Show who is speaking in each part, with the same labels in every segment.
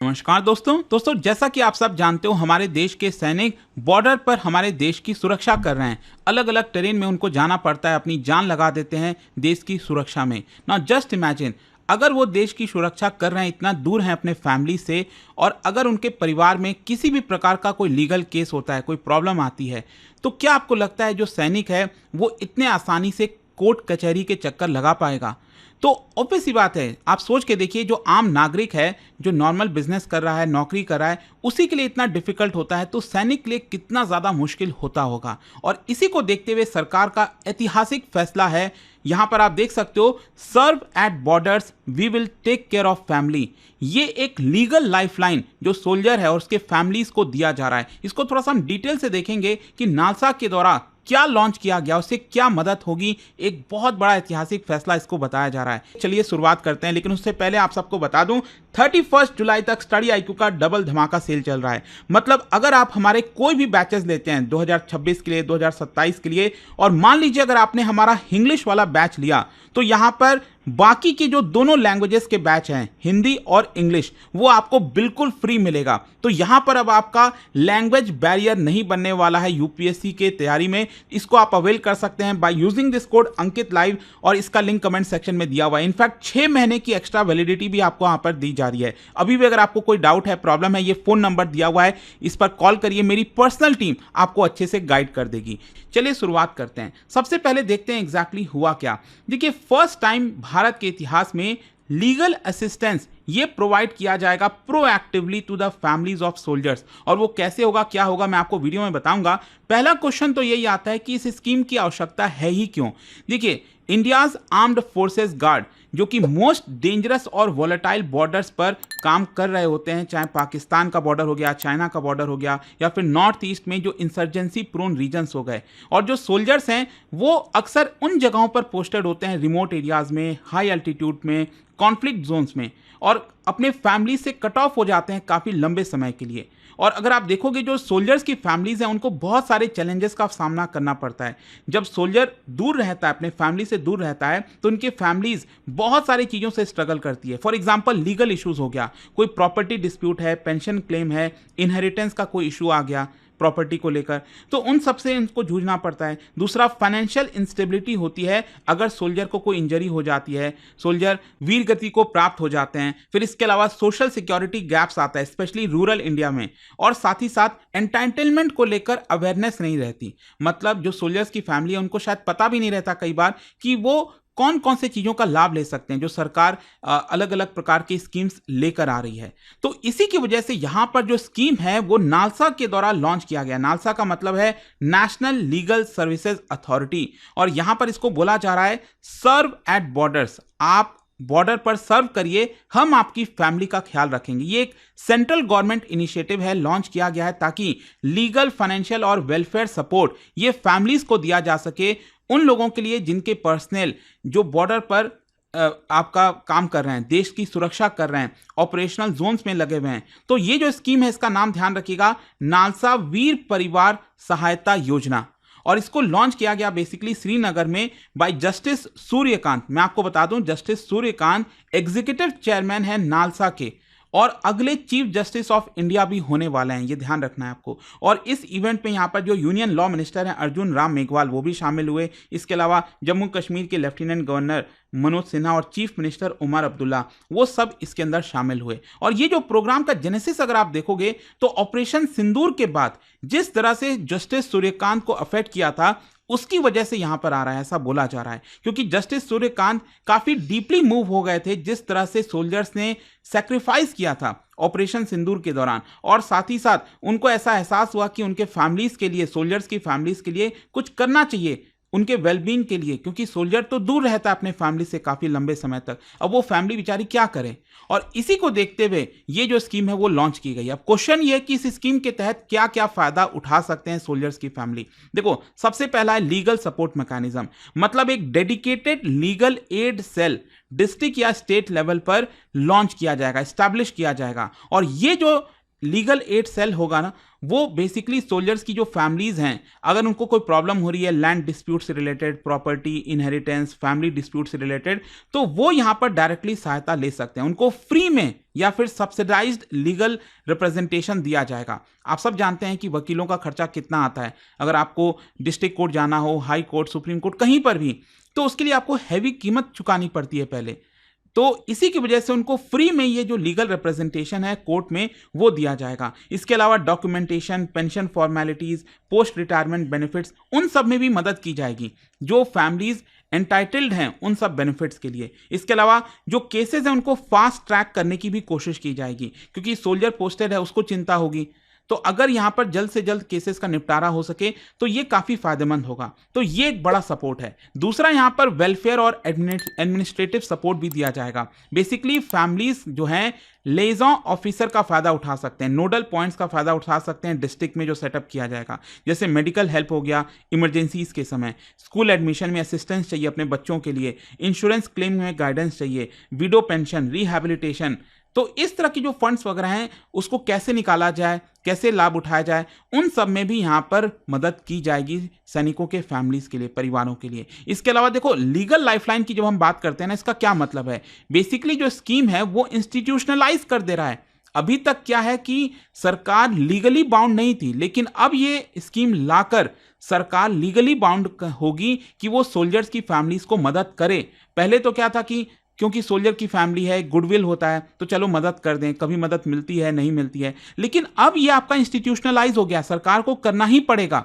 Speaker 1: नमस्कार दोस्तों जैसा कि आप सब जानते हो हमारे देश के सैनिक बॉर्डर पर हमारे देश की सुरक्षा कर रहे हैं। अलग अलग टेरेन में उनको जाना पड़ता है, अपनी जान लगा देते हैं देश की सुरक्षा में। नाउ जस्ट इमेजिन, अगर वो देश की सुरक्षा कर रहे हैं, इतना दूर हैं अपने फैमिली से, और अगर उनके परिवार में किसी भी प्रकार का कोई लीगल केस होता है, कोई प्रॉब्लम आती है, तो क्या आपको लगता है जो सैनिक है वो इतने आसानी से कोर्ट कचहरी के चक्कर लगा पाएगा? तो ऑब्वियस सी बात है, आप सोच के देखिए, जो आम नागरिक है, जो नॉर्मल बिजनेस कर रहा है, नौकरी कर रहा है, उसी के लिए इतना डिफिकल्ट होता है, तो सैनिक के लिए कितना ज़्यादा मुश्किल होता होगा। और इसी को देखते हुए सरकार का ऐतिहासिक फैसला है, यहाँ पर आप देख सकते हो, serve at borders we will take care of family. ये एक लीगल लाइफलाइन जो सोल्जर है और उसके फैमिलीज को दिया जा रहा है। इसको थोड़ा सा हम डिटेल से देखेंगे कि नालसा के दौरान क्या लॉन्च किया गया, उससे क्या मदद होगी। एक बहुत बड़ा ऐतिहासिक फैसला इसको बताया जा रहा है। चलिए शुरुआत करते हैं, लेकिन उससे पहले आप सबको बता दूं, 31 जुलाई तक स्टडी IQ का डबल धमाका सेल चल रहा है। मतलब अगर आप हमारे कोई भी बैचेस लेते हैं 2026 के लिए, 2027 के लिए, और मान लीजिए अगर आपने हमारा इंग्लिश वाला बैच लिया, तो यहां पर बाकी के जो दोनों लैंग्वेजेस के बैच हैं, हिंदी और इंग्लिश, वो आपको बिल्कुल फ्री मिलेगा। तो यहां पर अब आपका लैंग्वेज बैरियर नहीं बनने वाला है यूपीएससी के तैयारी में। इसको आप अवेल कर सकते हैं by using this code Ankit live, और इसका लिंक कमेंट सेक्शन में दिया हुआ है। इनफैक्ट 6 महीने की एक्स्ट्रा वैलिडिटी भी आपको यहां पर दी जा रही है। अभी भी अगर आपको कोई डाउट है, प्रॉब्लम है, ये फोन नंबर दिया हुआ है, इस पर कॉल करिए, मेरी पर्सनल टीम आपको अच्छे से गाइड कर देगी। चलिए शुरुआत करते हैं। सबसे पहले देखते हैं एग्जैक्टली हुआ क्या। देखिए, फर्स्ट टाइम भारत के इतिहास में लीगल असिस्टेंस ये प्रोवाइड किया जाएगा proactively to the families of soldiers. और वो कैसे होगा, क्या होगा, मैं आपको वीडियो में बताऊंगा। पहला क्वेश्चन तो यही आता है कि इस स्कीम की आवश्यकता है ही क्यों। देखिए, इंडियाज आर्म्ड फोर्सेस गार्ड, जो कि मोस्ट डेंजरस और वॉलेटाइल बॉर्डर्स पर काम कर रहे होते हैं, चाहे पाकिस्तान का बॉर्डर हो गया, चाइना का बॉर्डर हो गया, या फिर नॉर्थ ईस्ट में जो इंसर्जेंसी प्रोन रीजन्स हो गए। और जो सोल्जर्स हैं वो अक्सर उन जगहों पर पोस्टेड होते हैं, रिमोट एरियाज में, हाई एल्टीट्यूड में, कॉन्फ्लिक्ट जोन्स में, और अपने फैमिली से कट ऑफ हो जाते हैं काफ़ी लंबे समय के लिए। और अगर आप देखोगे, जो सोल्जर्स की फैमिलीज हैं उनको बहुत सारे चैलेंजेस का सामना करना पड़ता है। जब सोल्जर दूर रहता है, अपने फैमिली से दूर रहता है, तो उनके फैमिलीज बहुत सारी चीज़ों से स्ट्रगल करती है। फॉर एग्जांपल, लीगल इश्यूज हो गया, कोई प्रॉपर्टी डिस्प्यूट है, पेंशन क्लेम है, इनहेरिटेंस का कोई इशू आ गया प्रॉपर्टी को लेकर, तो उन सब से इनको जूझना पड़ता है। दूसरा, फाइनेंशियल इंस्टेबिलिटी होती है, अगर सोल्जर को कोई इंजरी हो जाती है, सोल्जर वीर गति को प्राप्त हो जाते हैं। फिर इसके अलावा सोशल सिक्योरिटी गैप्स आता है, स्पेशली रूरल इंडिया में। और साथ ही साथ एंटाइटलमेंट को लेकर अवेयरनेस नहीं रहती। मतलब जो सोल्जर्स की फैमिली है उनको शायद पता भी नहीं रहता कई बार कि वो कौन कौन से चीज़ों का लाभ ले सकते हैं, जो सरकार अलग अलग प्रकार की स्कीम्स लेकर आ रही है। तो इसी की वजह से यहाँ पर जो स्कीम है वो नालसा के द्वारा लॉन्च किया गया। नालसा का मतलब है नेशनल लीगल सर्विसेज अथॉरिटी, और यहाँ पर इसको बोला जा रहा है सर्व एट बॉर्डर्स। आप बॉर्डर पर सर्व करिए, हम आपकी फैमिली का ख्याल रखेंगे। ये एक सेंट्रल गवर्नमेंट इनिशिएटिव है, लॉन्च किया गया है ताकि लीगल, फाइनेंशियल और वेलफेयर सपोर्ट ये फैमिलीज को दिया जा सके, उन लोगों के लिए जिनके पर्सनल जो बॉर्डर पर आपका काम कर रहे हैं, देश की सुरक्षा कर रहे हैं, ऑपरेशनल जोन्स में लगे हुए हैं। तो ये जो स्कीम है, इसका नाम ध्यान रखिएगा, नालसा वीर परिवार सहायता योजना। और इसको लॉन्च किया गया बेसिकली श्रीनगर में बाय जस्टिस सूर्यकांत। मैं आपको बता दूं, जस्टिस सूर्यकांत एग्जीक्यूटिव चेयरमैन है नालसा के, और अगले चीफ जस्टिस ऑफ इंडिया भी होने वाले हैं, ये ध्यान रखना है आपको। और इस इवेंट में यहाँ पर जो यूनियन लॉ मिनिस्टर हैं अर्जुन राम मेघवाल, वो भी शामिल हुए। इसके अलावा जम्मू कश्मीर के लेफ्टिनेंट गवर्नर मनोज सिन्हा और चीफ मिनिस्टर उमर अब्दुल्ला, वो सब इसके अंदर शामिल हुए। और ये जो प्रोग्राम का जेनेसिस अगर आप देखोगे, तो ऑपरेशन सिंदूर के बाद जिस तरह से जस्टिस सूर्यकांत को अफेक्ट किया था, उसकी वजह से यहां पर आ रहा है, ऐसा बोला जा रहा है। क्योंकि जस्टिस सूर्यकांत काफी डीपली मूव हो गए थे जिस तरह से सोल्जर्स ने सैक्रिफाइस किया था ऑपरेशन सिंदूर के दौरान। और साथ ही साथ उनको ऐसा एहसास हुआ कि उनके फैमिलीज के लिए, सोल्जर्स की फैमिलीज के लिए कुछ करना चाहिए, उनके वेलबींग के लिए। क्योंकि सोल्जर तो दूर रहता है अपने फैमिली से काफी लंबे समय तक, अब वो फैमिली बेचारी क्या करे। और इसी को देखते हुए ये जो स्कीम है वो लॉन्च की गई। अब क्वेश्चन ये है कि इस स्कीम के तहत क्या क्या फायदा उठा सकते हैं सोल्जर्स की फैमिली। देखो, सबसे पहला है लीगल सपोर्ट मैकेनिज्म। मतलब एक dedicated legal aid cell district या स्टेट लेवल पर लॉन्च किया जाएगा, एस्टैब्लिश किया जाएगा। और ये जो लीगल एड सेल होगा ना, वो बेसिकली सोल्जर्स की जो फैमिलीज हैं, अगर उनको कोई प्रॉब्लम हो रही है लैंड डिस्प्यूट से related, property inheritance, family dispute से रिलेटेड, तो वो यहाँ पर डायरेक्टली सहायता ले सकते हैं। उनको फ्री में या फिर सब्सिडाइज्ड लीगल रिप्रेजेंटेशन दिया जाएगा। आप सब जानते हैं कि वकीलों का खर्चा कितना आता है। अगर आपको डिस्ट्रिक्ट कोर्ट जाना हो, हाई कोर्ट, सुप्रीम कोर्ट, कहीं पर भी, तो उसके लिए आपको हैवी कीमत चुकानी पड़ती है पहले। तो इसी की वजह से उनको फ्री में ये जो लीगल रिप्रेजेंटेशन है कोर्ट में, वो दिया जाएगा। इसके अलावा documentation, pension formalities, post retirement benefits, उन सब में भी मदद की जाएगी जो फैमिलीज एंटाइटल्ड हैं उन सब बेनिफिट्स के लिए। इसके अलावा जो केसेस हैं उनको फास्ट ट्रैक करने की भी कोशिश की जाएगी, क्योंकि सोल्जर पोस्टेड है, उसको चिंता होगी। तो अगर यहां पर जल्द से जल्द केसेस का निपटारा हो सके तो ये काफी फायदेमंद होगा। तो ये एक बड़ा सपोर्ट है। दूसरा, यहां पर वेलफेयर और एडमिनिस्ट्रेटिव सपोर्ट भी दिया जाएगा। बेसिकली फैमिलीज जो हैं लेजॉन ऑफिसर का फायदा उठा सकते हैं, नोडल पॉइंट्स का फायदा उठा सकते हैं डिस्ट्रिक्ट में जो सेटअप किया जाएगा। जैसे मेडिकल हेल्प हो गया इमरजेंसीज के समय, स्कूल एडमिशन में असिस्टेंस चाहिए अपने बच्चों के लिए, इंश्योरेंस क्लेम में गाइडेंस चाहिए, विडो पेंशन, रिहैबिलिटेशन। तो इस तरह की जो फंड्स वगैरह हैं उसको कैसे निकाला जाए, कैसे लाभ उठाया जाए, उन सब में भी यहां पर मदद की जाएगी सैनिकों के फैमिलीज के लिए, परिवारों के लिए। इसके अलावा देखो, लीगल लाइफलाइन की जब हम बात करते हैं ना, इसका क्या मतलब है? बेसिकली जो स्कीम है वो इंस्टीट्यूशनलाइज कर दे रहा है। अभी तक क्या है कि सरकार लीगली बाउंड नहीं थी, लेकिन अब ये स्कीम लाकर सरकार लीगली बाउंड होगी कि वो सोल्जर्स की फैमिलीज को मदद करे। पहले तो क्या था कि क्योंकि सोल्जर की फैमिली है, गुडविल होता है, तो चलो मदद कर दें, कभी मदद मिलती है, नहीं मिलती है। लेकिन अब ये आपका इंस्टीट्यूशनलाइज हो गया, सरकार को करना ही पड़ेगा।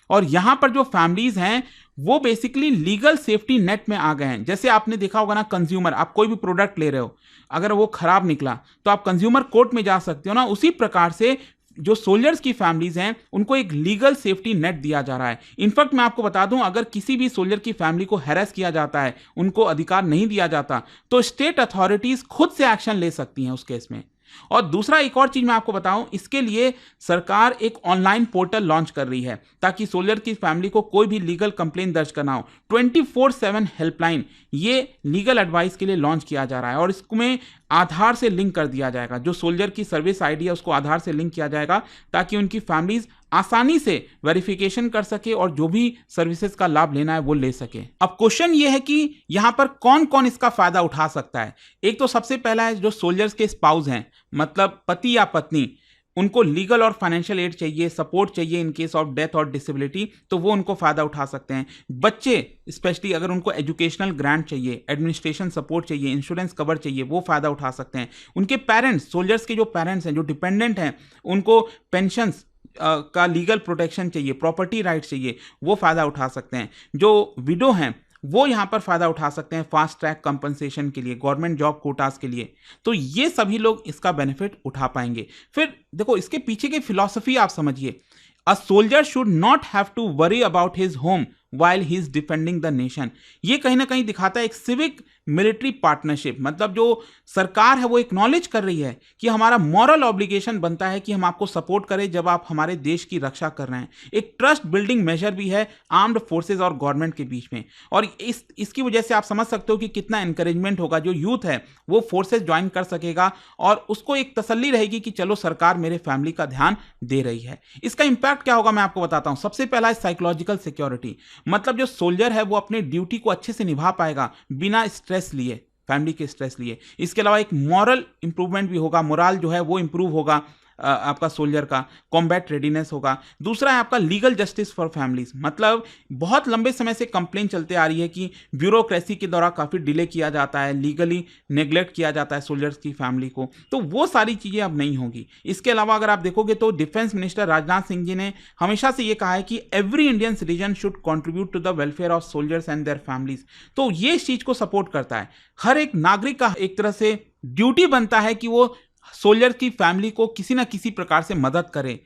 Speaker 1: और यहां पर जो फैमिलीज हैं वो बेसिकली लीगल सेफ्टी नेट में आ गए हैं। जैसे आपने देखा होगा ना, कंज्यूमर, आप कोई भी प्रोडक्ट ले रहे हो, अगर वो खराब निकला तो आप कंज्यूमर कोर्ट में जा सकते हो ना। उसी प्रकार से जो सोल्जर्स की फैमिलीज हैं उनको एक लीगल सेफ्टी नेट दिया जा रहा है। इनफैक्ट मैं आपको बता दूं, अगर किसी भी सोल्जर की फैमिली को हैरेस किया जाता है, उनको अधिकार नहीं दिया जाता, तो स्टेट अथॉरिटीज खुद से एक्शन ले सकती हैं उस केस में। और दूसरा, एक और चीज मैं आपको बताऊं, इसके लिए सरकार एक ऑनलाइन पोर्टल लॉन्च कर रही है ताकि सोल्जर की फैमिली को कोई भी लीगल कंप्लेंट दर्ज करना हो। 24/7 हेल्पलाइन ये लीगल एडवाइस के लिए लॉन्च किया जा रहा है, और इसमें आधार से लिंक कर दिया जाएगा। जो सोल्जर की सर्विस आईडी है उसको आधार से लिंक किया जाएगा ताकि उनकी फैमिलीज आसानी से वेरिफिकेशन कर सके और जो भी सर्विसेज का लाभ लेना है वो ले सके। अब क्वेश्चन ये है कि यहां पर कौन कौन इसका फायदा उठा सकता है। एक तो सबसे पहला है जो सोल्जर्स के स्पाउस हैं, मतलब पति या पत्नी, उनको लीगल और फाइनेंशियल एड चाहिए, सपोर्ट चाहिए इन केस ऑफ डेथ और डिसेबिलिटी, तो वो उनको फायदा उठा सकते हैं। बच्चे स्पेशली अगर उनको एजुकेशनल ग्रांट चाहिए, एडमिनिस्ट्रेशन सपोर्ट चाहिए, इंश्योरेंस कवर चाहिए, वो फायदा उठा सकते हैं। उनके पेरेंट्स, सोल्जर्स के जो पेरेंट्स हैं, जो डिपेंडेंट हैं, उनको पेंशंस का लीगल प्रोटेक्शन चाहिए, प्रॉपर्टी राइट्स चाहिए, वो फायदा उठा सकते हैं। जो विडो हैं वो यहां पर फायदा उठा सकते हैं फास्ट ट्रैक कंपनसेशन के लिए, गवर्नमेंट जॉब कोटास के लिए। तो ये सभी लोग इसका बेनिफिट उठा पाएंगे। फिर देखो, इसके पीछे की फिलॉसफी आप समझिए। A soldier should not have to worry about his home while he is defending the nation। ये कहीं ना कहीं दिखाता है एक सिविक मिलिट्री पार्टनरशिप। मतलब जो सरकार है वो एक्नॉलेज कर रही है कि हमारा मॉरल ऑब्लिगेशन बनता है कि हम आपको सपोर्ट करें जब आप हमारे देश की रक्षा कर रहे हैं। एक ट्रस्ट बिल्डिंग मेजर भी है आर्म्ड फोर्सेज और गवर्नमेंट के बीच में। और इसकी वजह से आप समझ सकते हो कि कितना इंकरेजमेंट होगा। जो यूथ है वो फोर्सेज ज्वाइन कर सकेगा और उसको एक तसल्ली रहेगी कि चलो सरकार मेरे फैमिली का ध्यान दे रही है। इसका इंपैक्ट क्या होगा मैं आपको बताता हूं। सबसे पहला है साइकोलॉजिकल सिक्योरिटी। मतलब जो सोल्जर है वो अपनी ड्यूटी को अच्छे से निभा पाएगा बिना स्ट्रेस लिए, फैमिली के स्ट्रेस लिए। इसके अलावा एक मॉरल इंप्रूवमेंट भी होगा, मोरल जो है वो इंप्रूव होगा आपका सोल्जर का, कॉम्बैट रेडीनेस होगा। दूसरा है आपका लीगल जस्टिस फॉर फैमिलीज। मतलब बहुत लंबे समय से कंप्लेंट चलते आ रही है कि ब्यूरोक्रेसी के द्वारा काफ़ी डिले किया जाता है, लीगली नेग्लेक्ट किया जाता है सोल्जर्स की फैमिली को, तो वो सारी चीज़ें अब नहीं होगी। इसके अलावा अगर आप देखोगे तो डिफेंस मिनिस्टर राजनाथ सिंह जी ने हमेशा से ये कहा है कि every Indian citizen should contribute to the welfare of soldiers and their families. तो ये इस चीज़ को सपोर्ट करता है। हर एक नागरिक का एक तरह से ड्यूटी बनता है कि वो सोल्जर की फैमिली को किसी ना किसी प्रकार से मदद करे।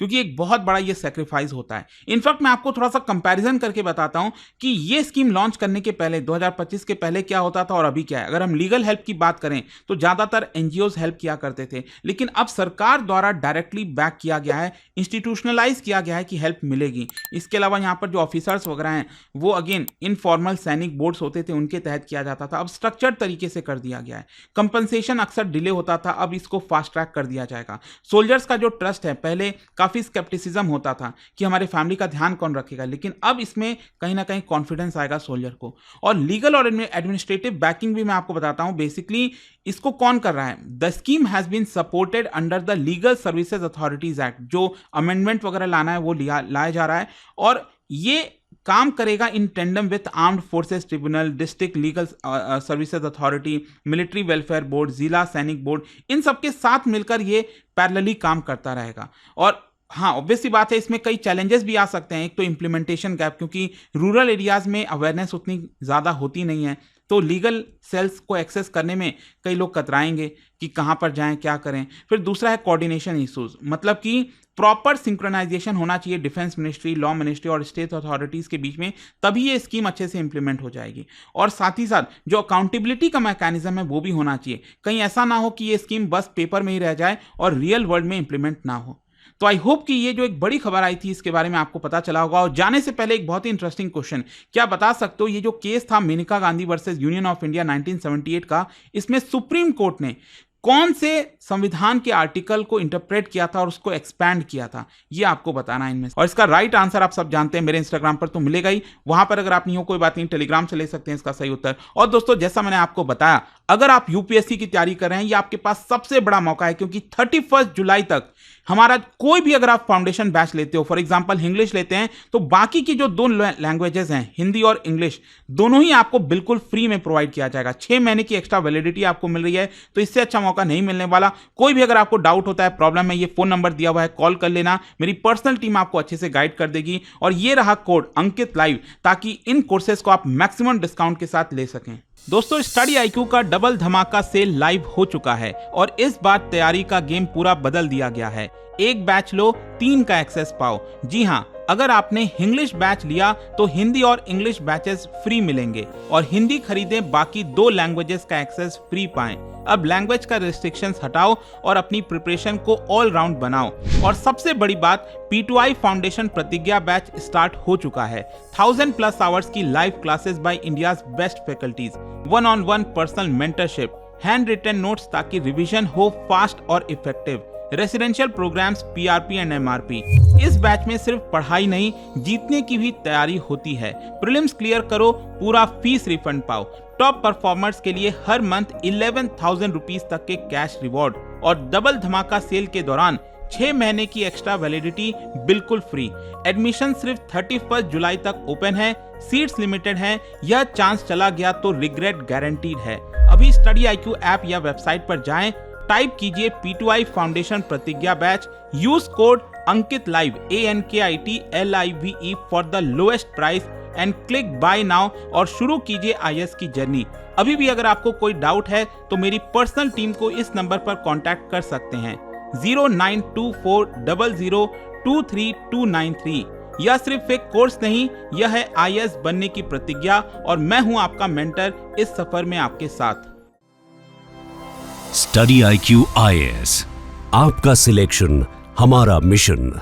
Speaker 1: क्योंकि एक बहुत बड़ा ये सेक्रीफाइस होता है। इनफैक्ट मैं आपको थोड़ा सा कंपैरिजन करके बताता हूं कि ये स्कीम लॉन्च करने के पहले 2025 के पहले क्या होता था और अभी क्या है। अगर हम लीगल हेल्प की बात करें तो ज्यादातर एनजीओज हेल्प किया करते थे, लेकिन अब सरकार द्वारा डायरेक्टली बैक किया गया है, इंस्टीट्यूशनलाइज किया गया है कि हेल्प मिलेगी। इसके अलावा यहाँ पर जो ऑफिसर्स वगैरह हैं वो अगेन इनफॉर्मल सैनिक बोर्ड्स होते थे, उनके तहत किया जाता था। अब स्ट्रक्चर्ड तरीके से कर दिया गया है। कंपनसेशन अक्सर डिले होता था, अब इसको फास्ट ट्रैक कर दिया जाएगा। सोल्जर्स का जो ट्रस्ट है, पहले काफी स्केप्टिसिज्म होता था कि हमारे फैमिली का ध्यान कौन रखेगा, लेकिन अब इसमें कहीं ना कहीं कॉन्फिडेंस आएगा सोल्जर को। और लीगल और एडमिनिस्ट्रेटिव बैकिंग भी मैं आपको बताता हूं। बेसिकली इसको कौन कर रहा है? The scheme has been supported under the legal services authorities act. जो अमेंडमेंट वगैरह लाना है वो लाया जा रहा है, और ये काम करेगा in tandem with armed forces tribunal, district legal services authority, military welfare board, जिला सैनिक बोर्ड, इन सबके साथ मिलकर ये पैरेलली काम करता रहेगा। और हाँ, ऑब्वियसली बात है, इसमें कई चैलेंजेस भी आ सकते हैं। एक तो इम्प्लीमेंटेशन गैप, क्योंकि रूरल एरियाज में अवेयरनेस उतनी ज़्यादा होती नहीं है, तो लीगल सेल्स को एक्सेस करने में कई लोग कतराएंगे कि कहाँ पर जाएं, क्या करें। फिर दूसरा है कोऑर्डिनेशन इश्यूज, मतलब कि प्रॉपर सिंक्रोनाइजेशन होना चाहिए डिफेंस मिनिस्ट्री, लॉ मिनिस्ट्री और स्टेट अथॉरिटीज़ के बीच में, तभी ये स्कीम अच्छे से इंप्लीमेंट हो जाएगी। और साथ ही साथ जो अकाउंटेबिलिटी का मैकेनिज्म है वो भी होना चाहिए। कहीं ऐसा ना हो कि ये स्कीम बस पेपर में ही रह जाए और रियल वर्ल्ड में इंप्लीमेंट ना हो। तो आई होप कि ये जो एक बड़ी खबर आई थी इसके बारे में आपको पता चला होगा। और जाने से पहले एक बहुत ही इंटरेस्टिंग क्वेश्चन, क्या बता सकते हो ये जो केस था Maneka Gandhi versus union of India 1978 का, इसमें सुप्रीम कोर्ट ने कौन से संविधान के आर्टिकल को इंटरप्रेट किया था और उसको एक्सपैंड किया था, ये आपको बताना है इनमें। और इसका राइट आंसर आप सब जानते हैं, मेरे इंस्टाग्राम पर तो मिलेगा ही, वहां पर अगर आप नहीं हो कोई बात नहीं, टेलीग्राम से ले सकते हैं इसका सही उत्तर। और दोस्तों, जैसा मैंने आपको बताया, अगर आप यूपीएससी की तैयारी कर रहे हैं, ये आपके पास सबसे बड़ा मौका है, क्योंकि 31 जुलाई तक हमारा कोई भी अगर आप फाउंडेशन बैच लेते हो, फॉर एग्जांपल इंग्लिश लेते हैं, तो बाकी की जो दो लैंग्वेजेस हैं, हिंदी और इंग्लिश, दोनों ही आपको बिल्कुल फ्री में प्रोवाइड किया जाएगा। 6 महीने की एक्स्ट्रा वैलिडिटी आपको मिल रही है, तो इससे अच्छा मौका नहीं मिलने वाला। कोई भी अगर आपको डाउट होता है, प्रॉब्लम है, ये फोन नंबर दिया हुआ है, कॉल कर लेना, मेरी पर्सनल टीम आपको अच्छे से गाइड कर देगी। और ये रहा कोड अंकित लाइव, ताकि इन कोर्सेज को आप मैक्सिमम डिस्काउंट के साथ ले सकें। दोस्तों, स्टडी आईक्यू का डबल धमाका सेल लाइव हो चुका है और इस बार तैयारी का गेम पूरा बदल दिया गया है। एक बैच लो, 3 का एक्सेस पाओ। जी हाँ, अगर आपने इंग्लिश बैच लिया तो हिंदी और इंग्लिश बैचेस फ्री मिलेंगे, और हिंदी खरीदें, बाकी 2 लैंग्वेजेस का एक्सेस फ्री पाएं। अब लैंग्वेज का रिस्ट्रिक्शंस हटाओ और अपनी प्रिपरेशन को ऑल राउंड बनाओ। और सबसे बड़ी बात, P2I foundation Pratigya batch start हो चुका है। 1000+ आवर्स की live classes by India's best faculties, 1-on-1 personal mentorship, hand written notes ताकि रिवीजन हो फास्ट और effective, residential programmes, PRP and MRP। इस बैच में सिर्फ पढ़ाई नहीं, जीतने की भी तैयारी होती है। प्रीलिम्स क्लियर करो, पूरा फीस रिफंड पाओ। टॉप परफॉर्मर्स के लिए हर मंथ 11,000 रुपीज तक के कैश रिवॉर्ड, और डबल धमाका सेल के दौरान 6 महीने की एक्स्ट्रा वैलिडिटी बिल्कुल फ्री। एडमिशन सिर्फ 31 जुलाई तक ओपन है, सीट्स लिमिटेड हैं। यह चांस चला गया तो रिग्रेट गारंटीड है। अभी स्टडी आईक्यू ऐप या वेबसाइट पर जाएं, टाइप कीजिए P2I foundation Pratigya batch, use code Ankit live ANKITLIVE for the lowest price and click buy now और शुरू कीजिए IAS की जर्नी। अभी भी अगर आपको कोई डाउट है तो मेरी पर्सनल टीम को इस नंबर पर कांटेक्ट कर सकते हैं, 092400232393। यह सिर्फ एक कोर्स नहीं, यह है IAS बनने की प्रतिज्ञा, और मैं हूं आपका मेंटर इस सफर में आपके साथ।
Speaker 2: स्टडी IQ IAS, आपका सिलेक्शन हमारा मिशन।